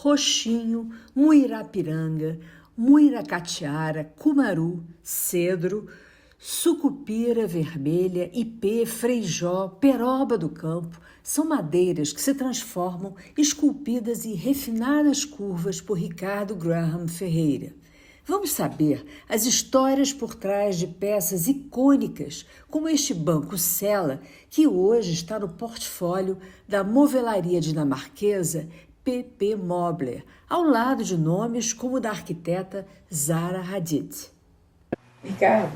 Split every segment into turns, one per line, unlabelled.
roxinho, muirapiranga, muiracatiara, cumaru, cedro, sucupira vermelha, ipê, freijó, peroba do campo, são madeiras que se transformam esculpidas em refinadas curvas por Ricardo Graham Ferreira. Vamos saber as histórias por trás de peças icônicas, como este banco Sela, que hoje está no portfólio da movelaria dinamarquesa P.P. Mobler, ao lado de nomes como o da arquiteta Zaha Hadid. Ricardo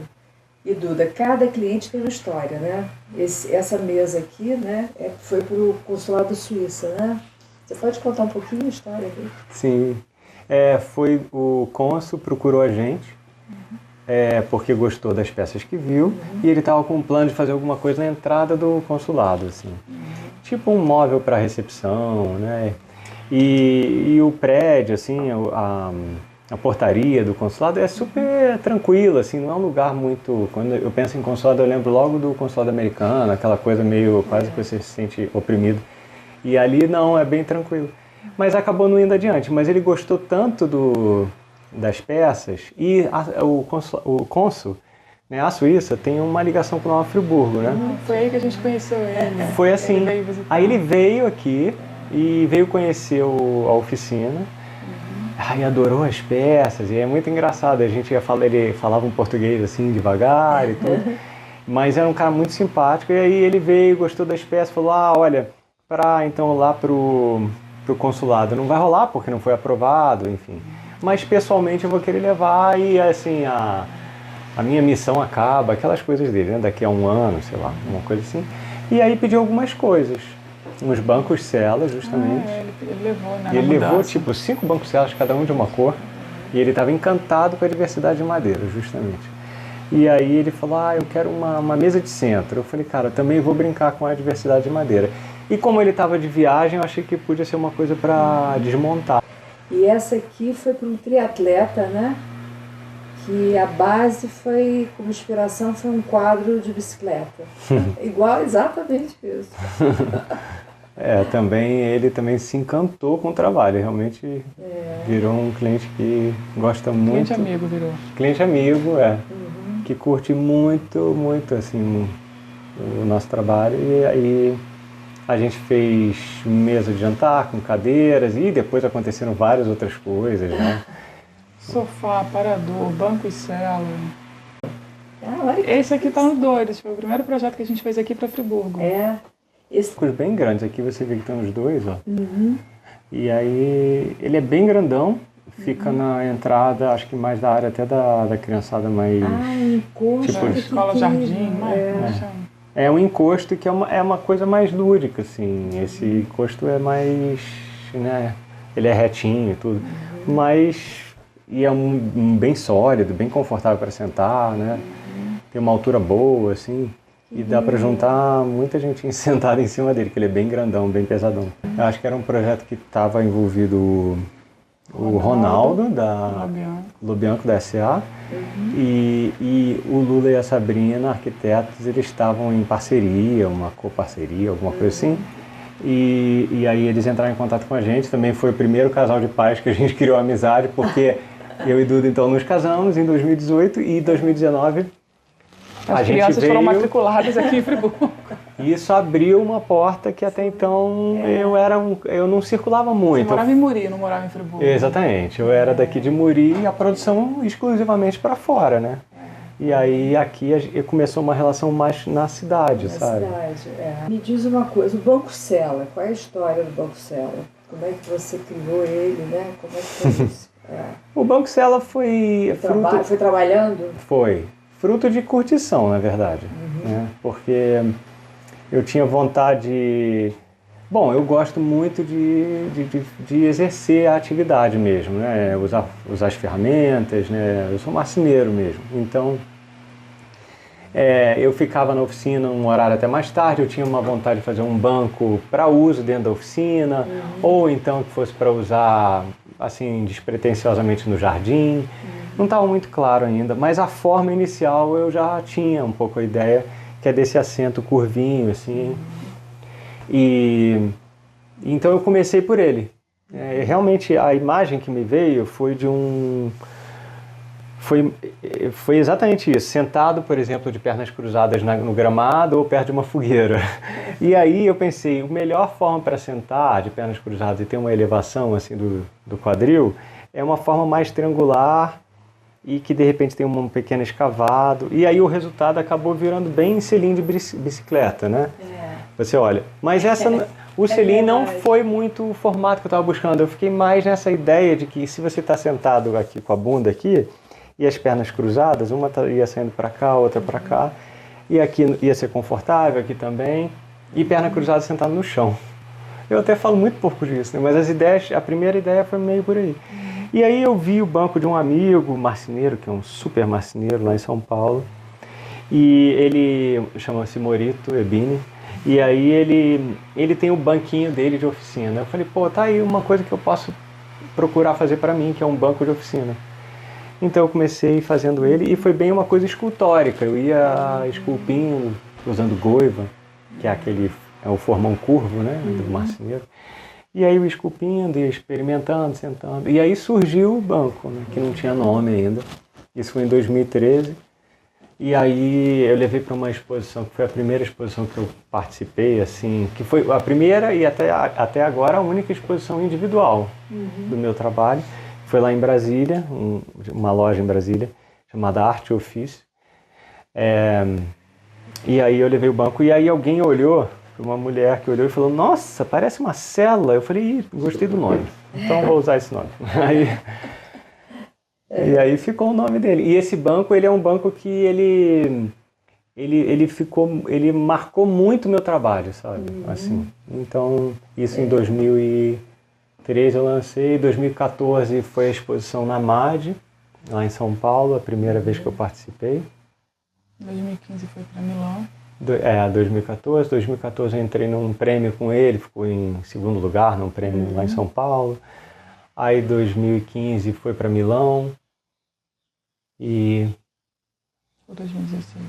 e Duda, cada cliente tem uma história, né? Essa mesa aqui, né, foi para o consulado da Suíça, né? Você pode contar um pouquinho a história dele?
Sim. Foi o cônsul procurou a gente, porque gostou das peças que viu, e ele estava com um plano de fazer alguma coisa na entrada do consulado, assim. Tipo um móvel para recepção, né? E o prédio, assim, a portaria do consulado é super tranquila, assim, não é um lugar muito... Quando eu penso em consulado, eu lembro logo do consulado americano, aquela coisa meio, quase que você se sente oprimido. E ali não, é bem tranquilo. Mas acabou não indo adiante. Mas ele gostou tanto das peças, e o cônsul, né, a Suíça, tem uma ligação com Nova Friburgo, né?
Foi aí que a gente conheceu ele.
Foi assim. Aí ele veio aqui e veio conhecer a oficina. Aí adorou as peças, e é muito engraçado. Ele falava um português assim, devagar e tudo. Mas era um cara muito simpático. E aí ele veio, gostou das peças, falou: olha, então lá pro consulado não vai rolar porque não foi aprovado, enfim. Mas pessoalmente eu vou querer levar, e assim, a minha missão acaba, aquelas coisas dele, né? Daqui a um ano, sei lá, uma coisa assim. E aí pediu algumas coisas, uns bancos Sela, justamente.
Ele levou, né?
E ele levou tipo 5 bancos Sela, cada um de uma cor, e ele estava encantado com a diversidade de madeira, justamente. E aí ele falou: eu quero uma mesa de centro. Eu falei: cara, eu também vou brincar com a diversidade de madeira. E como ele estava de viagem, eu achei que podia ser uma coisa para desmontar.
E essa aqui foi para um triatleta, né? Que a base foi, como inspiração, foi um quadro de bicicleta. Igual, exatamente isso.
Ele também se encantou com o trabalho. Realmente virou um cliente que gosta muito.
Cliente amigo virou.
Cliente amigo, que curte muito, muito assim, o nosso trabalho. E aí a gente fez mesa de jantar com cadeiras, e depois aconteceram várias outras coisas, né?
Sofá, aparador, banco e Sela. Esse aqui tá no 2, foi o primeiro projeto que a gente fez aqui para Friburgo.
Coisas bem grandes, aqui você vê que tem os dois, ó. E aí ele é bem grandão, fica na entrada, acho que mais da área até da criançada mais...
encosto.
Tipo,
escola jardim, chama.
É um encosto que é uma coisa mais lúdica, assim. Esse encosto é mais, né, ele é retinho e tudo, e é bem sólido, bem confortável para sentar, né? Tem uma altura boa, assim, e dá para juntar muita gente sentada em cima dele, que ele é bem grandão, bem pesadão. Eu acho que era um projeto que estava envolvido o Ronaldo da Lobianco da SA, e o Lula e a Sabrina, arquitetos, eles estavam em parceria, uma coparceria, alguma coisa assim. E aí eles entraram em contato com a gente. Também foi o primeiro casal de pais que a gente criou amizade, porque eu e Duda então nos casamos em 2018, e em 2019
as crianças foram matriculadas aqui em Friburgo.
E isso abriu uma porta que até então eu não circulava muito.
Você morava em Muri, não morava em Friburgo.
Exatamente, eu era daqui de Muri, e a produção exclusivamente para fora, né? E aí aqui começou uma relação mais na cidade, sabe?
Me diz uma coisa, o Banco Sela, qual é a história do Banco Sela? Como é que você criou ele, né? Como é que foi isso?
O Banco Sela foi
trabalhando?
Foi. Fruto de curtição, na verdade. Né? Porque eu tinha vontade... Bom, eu gosto muito de exercer a atividade mesmo, né? Usar as ferramentas, né? Eu sou marceneiro mesmo. Então, eu ficava na oficina um horário até mais tarde, eu tinha uma vontade de fazer um banco para uso dentro da oficina, ou então que fosse para usar, assim, despretensiosamente no jardim. Não estava muito claro ainda, mas a forma inicial eu já tinha um pouco a ideia, que é desse assento curvinho, assim. E então eu comecei por ele. Realmente a imagem que me veio foi de foi exatamente isso, sentado, por exemplo, de pernas cruzadas no gramado ou perto de uma fogueira. E aí eu pensei, a melhor forma para sentar de pernas cruzadas e ter uma elevação assim do quadril é uma forma mais triangular e que de repente tem um pequeno escavado. E aí o resultado acabou virando bem selim de bicicleta, né? Você olha, mas o selim não foi muito o formato que eu estava buscando. Eu fiquei mais nessa ideia de que se você está sentado aqui com a bunda aqui, e as pernas cruzadas, uma ia saindo para cá, outra para cá, e aqui ia ser confortável, aqui também, e perna cruzada sentada no chão. Eu até falo muito pouco disso, né? Mas a primeira ideia foi meio por aí. E aí eu vi o banco de um amigo, marceneiro, que é um super marceneiro lá em São Paulo, e ele chama-se Morito Ebini, e aí ele tem o banquinho dele de oficina. Eu falei, pô, tá aí uma coisa que eu posso procurar fazer para mim, que é um banco de oficina. Então eu comecei fazendo ele e foi bem uma coisa escultórica. Eu ia esculpindo, usando goiva, que é o formão curvo, né, do marceneiro. E aí eu ia esculpindo, ia experimentando, sentando. E aí surgiu o banco, né, que não tinha nome ainda. Isso foi em 2013. E aí eu levei para uma exposição, que foi a primeira exposição que eu participei, assim, que foi a primeira e até agora a única exposição individual do meu trabalho. Foi lá em Brasília, uma loja em Brasília, chamada Arte Ofício. E aí eu levei o banco e aí alguém olhou, uma mulher que olhou e falou, nossa, parece uma cela. Eu falei, gostei do nome, então vou usar esse nome. E aí ficou o nome dele. E esse banco, ele é um banco que ele marcou muito o meu trabalho, sabe? Assim, então, isso em 2013 eu lancei, em 2014 foi a exposição na MAD, lá em São Paulo, a primeira vez que eu participei.
2015 foi para Milão.
2014 eu entrei num prêmio com ele, ficou em segundo lugar num prêmio lá em São Paulo. Aí 2015 foi para Milão e...
Foi 2016.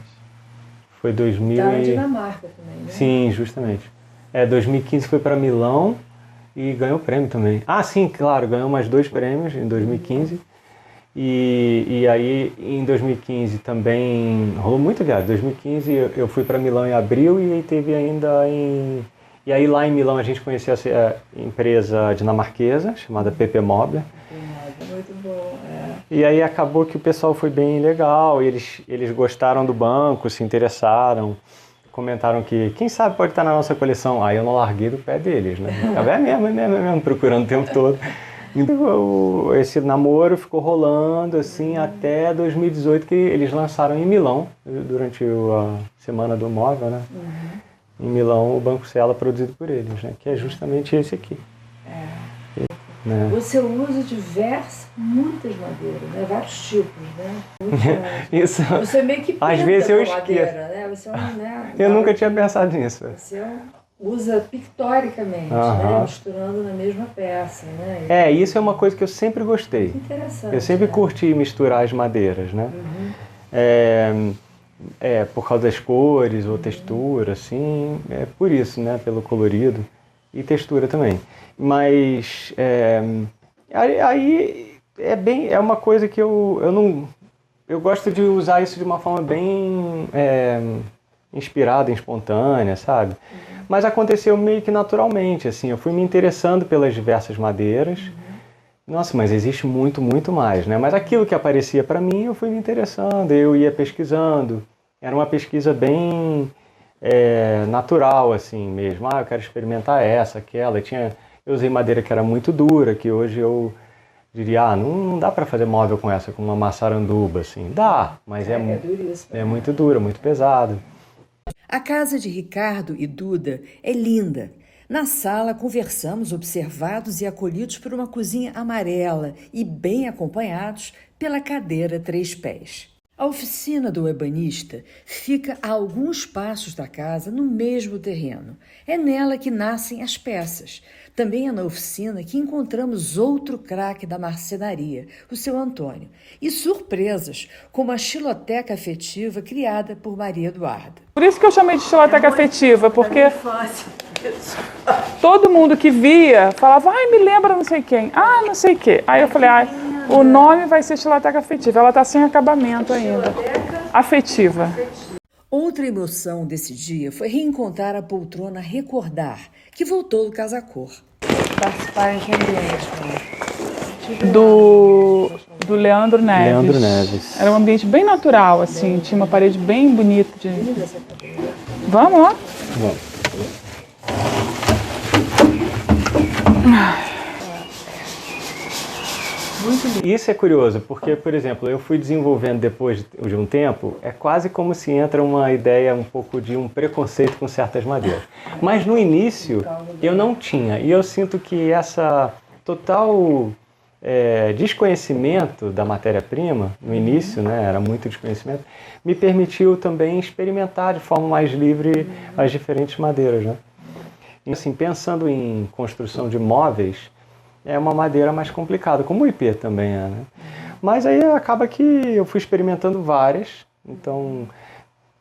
Foi 2000
Tá na Dinamarca também, né?
Sim, justamente. 2015 foi para Milão e ganhou prêmio também. Ah, sim, claro, ganhou mais 2 prêmios em 2015. E aí em 2015 também rolou muita viagem. Em 2015 eu fui para Milão em abril e teve ainda E aí lá em Milão a gente conheceu a empresa dinamarquesa chamada PP Mobler.
Muito bom,
E aí acabou que o pessoal foi bem legal, eles gostaram do banco, se interessaram, comentaram que quem sabe pode estar na nossa coleção. Aí eu não larguei do pé deles, né? É mesmo, procurando o tempo todo. Então, esse namoro ficou rolando assim até 2018, que eles lançaram em Milão, durante a Semana do Móvel, né? Em Milão, o Banco Sela produzido por eles, né? Que é justamente esse aqui. Né?
Você usa muitas madeiras, né? Vários tipos, né?
Isso.
Você meio que pinta
às vezes eu
com
esqueço.
madeira, né? Você
eu nunca tinha pensado nisso.
Você usa pictoricamente, né? Misturando na mesma peça, né?
Isso é uma coisa que eu sempre gostei.
Interessante.
Eu sempre curti misturar as madeiras, né? Por causa das cores ou textura, assim, por isso, né? Pelo colorido e textura também. Mas aí é uma coisa que eu gosto de usar isso de uma forma bem inspirada, espontânea, sabe? Mas aconteceu meio que naturalmente, assim, eu fui me interessando pelas diversas madeiras. Nossa, mas existe muito, muito mais, né? Mas aquilo que aparecia para mim, eu fui me interessando, eu ia pesquisando. Era uma pesquisa bem natural, assim mesmo. Eu quero experimentar essa, aquela. Eu usei madeira que era muito dura, que hoje eu diria, não dá para fazer móvel com essa, com uma maçaranduba, assim. Dá, mas é muito dura, muito pesada.
A casa de Ricardo e Duda é linda. Na sala, conversamos observados e acolhidos por uma cozinha amarela e bem acompanhados pela cadeira 3 pés. A oficina do ebanista fica a alguns passos da casa, no mesmo terreno. É nela que nascem as peças. Também é na oficina que encontramos outro craque da marcenaria, o seu Antônio, e surpresas, como a xiloteca afetiva criada por Maria Eduarda.
Por isso que eu chamei de xiloteca afetiva, porque todo mundo que via falava, ai, me lembra não sei quem, não sei o quê. Aí eu falei, o nome vai ser xiloteca afetiva, ela está sem acabamento ainda. Afetiva.
Outra emoção desse dia foi reencontrar a poltrona Recordar, que voltou do Casa Cor.
Participar em que ambiente? Do Leandro Neves.
Leandro Neves.
Era um ambiente bem natural, assim, tinha uma parede bem bonita. Vamos lá?
Bom. Isso é curioso, porque, por exemplo, eu fui desenvolvendo depois de um tempo, é quase como se entra uma ideia um pouco de um preconceito com certas madeiras. Mas no início eu não tinha, e eu sinto que essa total desconhecimento da matéria-prima, no início, né, era muito desconhecimento, me permitiu também experimentar de forma mais livre as diferentes madeiras, né? E assim, pensando em construção de móveis, é uma madeira mais complicada, como o ipê também é, né? Mas aí acaba que eu fui experimentando várias. Então,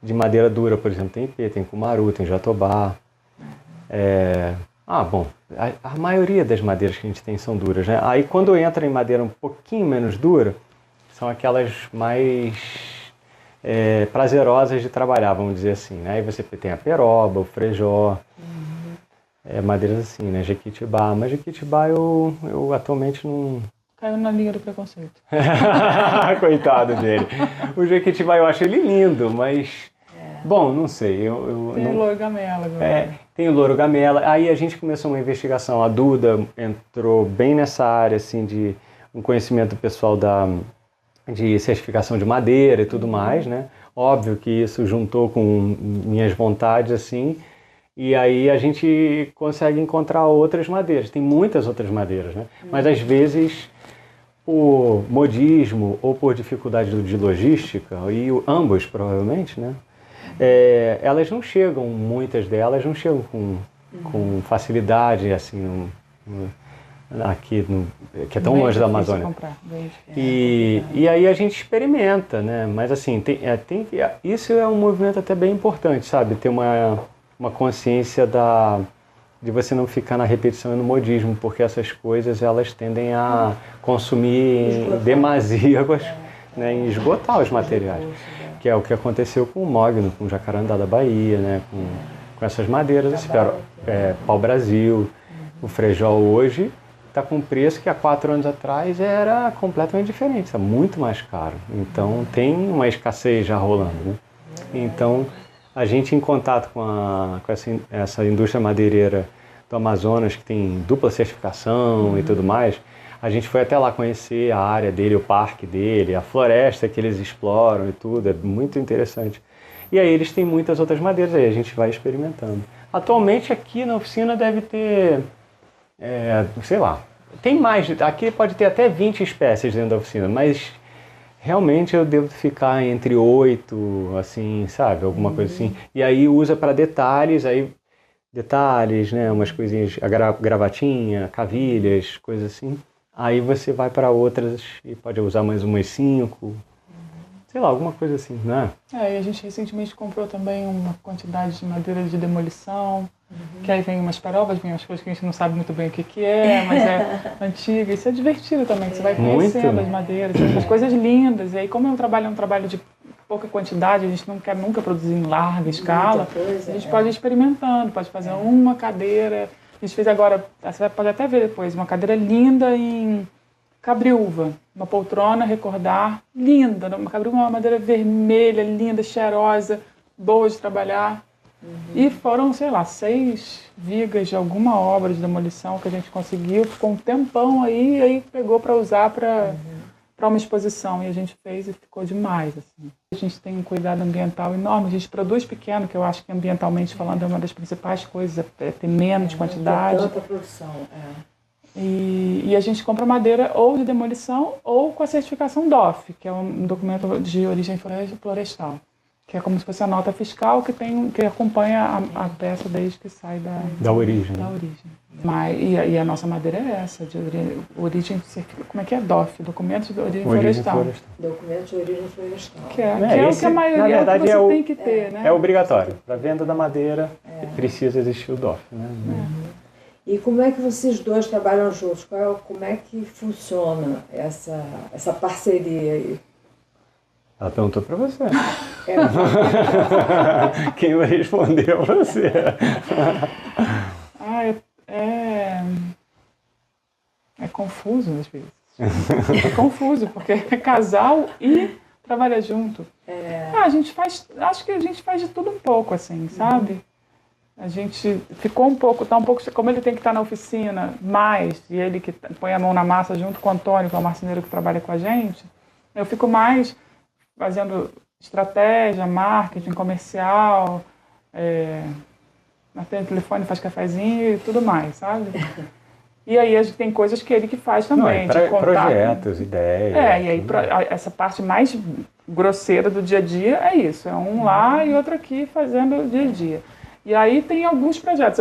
de madeira dura, por exemplo, tem ipê, tem cumaru, tem jatobá. Bom, a maioria das madeiras que a gente tem são duras, né? Aí quando entra em madeira um pouquinho menos dura, são aquelas mais prazerosas de trabalhar, vamos dizer assim, né? Aí você tem a peroba, o frejó. Madeiras assim, né? Jequitibá. Mas Jequitibá eu atualmente não...
Caiu na linha do preconceito.
Coitado dele. O Jequitibá eu acho ele lindo, mas... Bom, não sei.
Tem o louro gamela agora.
Tem o louro gamela. Aí a gente começou uma investigação. A Duda entrou bem nessa área, assim, de um conhecimento pessoal de certificação de madeira e tudo mais, né? Óbvio que isso juntou com minhas vontades, assim... E aí a gente consegue encontrar outras madeiras. Tem muitas outras madeiras, né? Mas às vezes, por modismo ou por dificuldade de logística, e ambos provavelmente, né? Elas não chegam, muitas delas não chegam com facilidade, assim, aqui, que é tão longe da Amazônia. E aí a gente experimenta, né? Mas assim, isso é um movimento até bem importante, sabe? Ter uma consciência de você não ficar na repetição e no modismo, porque essas coisas elas tendem a consumir demasia, né, e esgotar os materiais, que é o que aconteceu com o mogno, com o jacarandá da Bahia, né, com essas madeiras, esse pau-brasil, o frejó hoje está com um preço que há 4 anos atrás era completamente diferente, está muito mais caro, então tem uma escassez já rolando, né? Então a gente, em contato com essa indústria madeireira do Amazonas, que tem dupla certificação e tudo mais, a gente foi até lá conhecer a área dele, o parque dele, a floresta que eles exploram e tudo, é muito interessante. E aí eles têm muitas outras madeiras, aí a gente vai experimentando. Atualmente aqui na oficina deve ter, sei lá, tem mais, aqui pode ter até 20 espécies dentro da oficina, mas... Realmente eu devo ficar entre 8, assim, sabe? Alguma coisa assim. E aí usa para detalhes, né? Umas coisinhas, gravatinha, cavilhas, coisas assim. Aí você vai para outras e pode usar mais umas 5. Sei lá, alguma coisa assim, né?
E a gente recentemente comprou também uma quantidade de madeira de demolição, que aí vem umas perobas, vem umas coisas que a gente não sabe muito bem o que é, mas é antiga. Isso é divertido também, que você vai conhecendo as madeiras, as coisas lindas. E aí, como um trabalho de pouca quantidade, a gente não quer nunca produzir em larga escala, a gente pode ir experimentando, pode fazer uma cadeira. A gente fez agora, você pode até ver depois, uma cadeira linda em cabriúva, uma poltrona Recordar, linda, uma cabriúva, uma madeira vermelha, linda, cheirosa, boa de trabalhar. E foram, sei lá, 6 vigas de alguma obra de demolição que a gente conseguiu, ficou um tempão aí pegou para usar para uma exposição, e a gente fez e ficou demais, assim. A gente tem um cuidado ambiental enorme, a gente produz pequeno, que eu acho que ambientalmente falando é uma das principais coisas, é ter menos quantidade.
Tanta produção,
E a gente compra madeira ou de demolição ou com a certificação DOF, que é um documento de origem florestal, que é como se fosse a nota fiscal que acompanha a peça desde que sai
Da origem.
da origem. E a nossa madeira é essa, de origem, como é que é DOF? Documento de origem florestal.
Documento de origem florestal.
Que é o que a maioria,
na verdade,
você tem que ter, né?
É obrigatório. Para venda da madeira, precisa existir o DOF, né?
E como é que vocês dois trabalham juntos? Como é que funciona essa parceria aí?
Ela perguntou para você.
É,
Quem vai responder é você.
É confuso às vezes. É confuso, porque é casal e trabalha junto. Acho que a gente faz de tudo um pouco, assim, sabe? A gente ficou tá um pouco, como ele tem que estar na oficina mais, e ele que põe a mão na massa junto com o Antônio, que é o marceneiro que trabalha com a gente, eu fico mais fazendo estratégia, marketing, comercial, atende o telefone, faz cafezinho e tudo mais, sabe? E aí a gente tem coisas que ele que faz também.
Projetos, ideias.
E aí essa parte mais grosseira do dia a dia é isso. É um lá e outro aqui fazendo o dia a dia. E aí tem alguns projetos.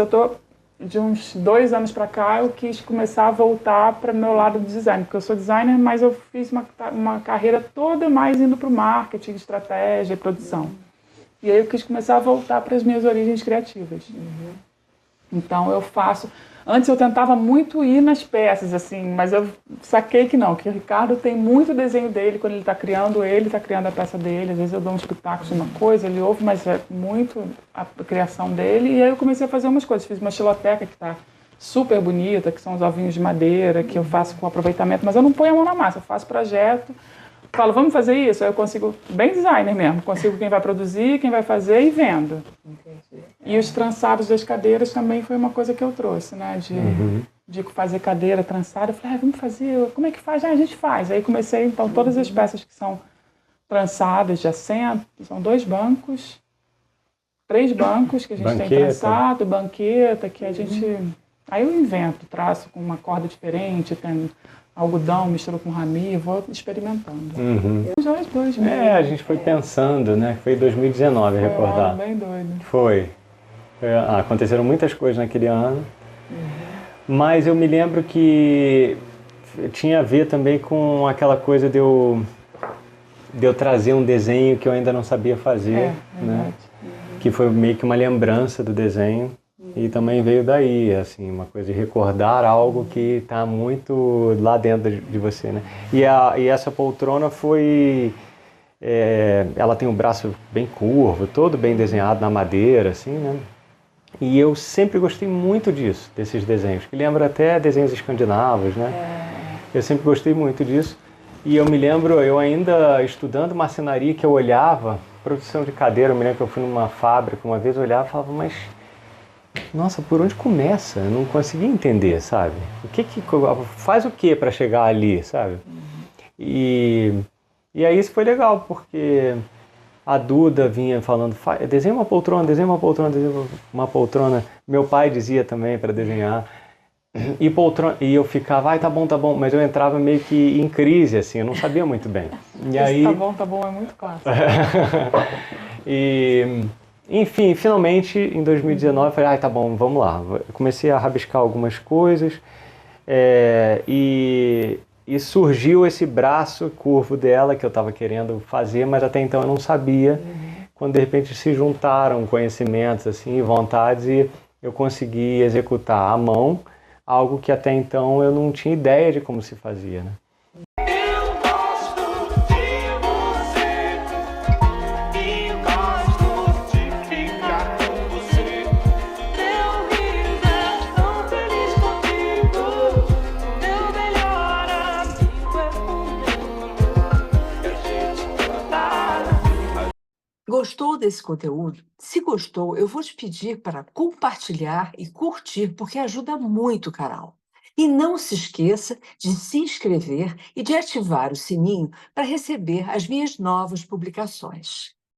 De uns 2 anos para cá, eu quis começar a voltar para o meu lado do design. Porque eu sou designer, mas eu fiz uma carreira toda mais indo para o marketing, estratégia e produção. E aí eu quis começar a voltar para as minhas origens criativas. Então eu faço... Antes eu tentava muito ir nas peças, assim, mas eu saquei que não, que o Ricardo tem muito desenho dele quando ele está criando a peça dele. Às vezes eu dou uns pitacos de uma coisa, ele ouve, mas é muito a criação dele. E aí eu comecei a fazer umas coisas. Fiz uma xiloteca que está super bonita, que são os ovinhos de madeira, que eu faço com aproveitamento, mas eu não ponho a mão na massa, eu faço projeto. Falo, vamos fazer isso? Aí eu consigo, bem designer mesmo, consigo quem vai produzir, quem vai fazer e vendo. Entendi. E os trançados das cadeiras também foi uma coisa que eu trouxe, né? De fazer cadeira trançada. Eu falei, vamos fazer, como é que faz? A gente faz. Aí comecei, então, todas as peças que são trançadas de assento, são 2 bancos, 3 bancos que a gente tem trançado, banqueta, que a gente... Aí eu invento, traço com uma corda diferente, tem... algodão, misturo com rami, vou experimentando. Os dois mesmo.
A gente foi pensando, né? Foi em 2019, recordar.
Bem doido.
Foi. Aconteceram muitas coisas naquele ano. Mas eu me lembro que tinha a ver também com aquela coisa de eu trazer um desenho que eu ainda não sabia fazer, né? Que foi meio que uma lembrança do desenho. E também veio daí, assim, uma coisa de recordar algo que está muito lá dentro de você, né? E essa poltrona foi... ela tem um braço bem curvo, todo bem desenhado na madeira, assim, né? E eu sempre gostei muito disso, desses desenhos, que lembra até desenhos escandinavos, né? Eu sempre gostei muito disso. E eu me lembro, eu ainda estudando marcenaria, que eu olhava, produção de cadeira, eu me lembro que eu fui numa fábrica, uma vez eu olhava e falava, mas... Nossa, por onde começa? Eu não conseguia entender, sabe? Faz o que para chegar ali, sabe? E aí isso foi legal, porque a Duda vinha falando, desenha uma poltrona, desenha uma poltrona, desenha uma poltrona. Meu pai dizia também para desenhar. E eu ficava, tá bom, mas eu entrava meio que em crise, assim, eu não sabia muito bem. E aí...
Tá bom, é muito clássico.
Enfim, finalmente, em 2019, eu falei, tá bom, vamos lá. Eu comecei a rabiscar algumas coisas e surgiu esse braço curvo dela que eu estava querendo fazer, mas até então eu não sabia. Quando de repente se juntaram conhecimentos, assim, vontades, e eu consegui executar à mão algo que até então eu não tinha ideia de como se fazia, né?
Gostou desse conteúdo? Se gostou, eu vou te pedir para compartilhar e curtir, porque ajuda muito o canal. E não se esqueça de se inscrever e de ativar o sininho para receber as minhas novas publicações.